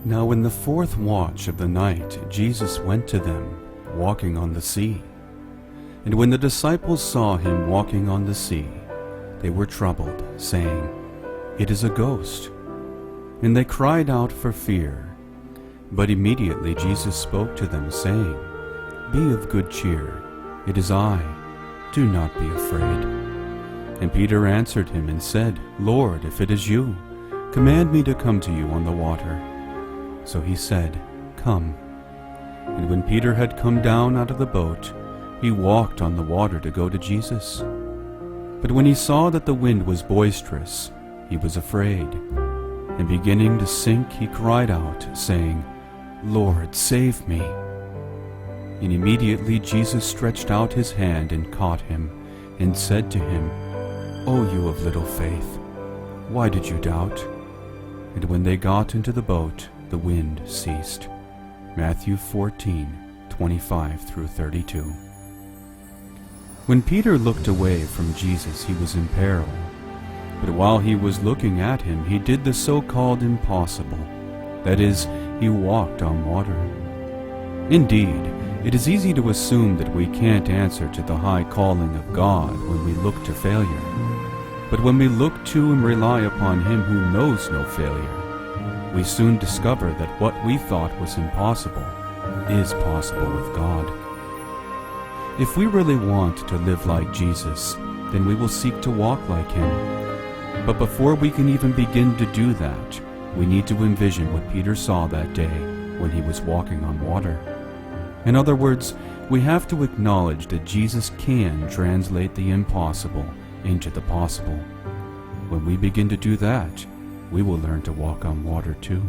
Now in the fourth watch of the night Jesus went to them, walking on the sea. And when the disciples saw him walking on the sea, they were troubled, saying, "It is a ghost." And they cried out for fear. But immediately Jesus spoke to them, saying, "Be of good cheer, it is I, do not be afraid." And Peter answered him and said, "Lord, if it is you, command me to come to you on the water." So he said, "Come." And when Peter had come down out of the boat, he walked on the water to go to Jesus. But when he saw that the wind was boisterous, he was afraid. And beginning to sink, he cried out, saying, "Lord, save me." And immediately Jesus stretched out his hand and caught him, and said to him, "O you of little faith, why did you doubt?" And when they got into the boat, the wind ceased. Matthew 14:25-32. When Peter looked away from Jesus, he was in peril. But while he was looking at him, he did the so-called impossible. That is, he walked on water. Indeed, it is easy to assume that we can't answer to the high calling of God when we look to failure. But when we look to and rely upon him who knows no failure, we soon discover that what we thought was impossible is possible with God. If we really want to live like Jesus, then we will seek to walk like him. But before we can even begin to do that, we need to envision what Peter saw that day when he was walking on water. In other words, we have to acknowledge that Jesus can translate the impossible into the possible. When we begin to do that, we will learn to walk on water too.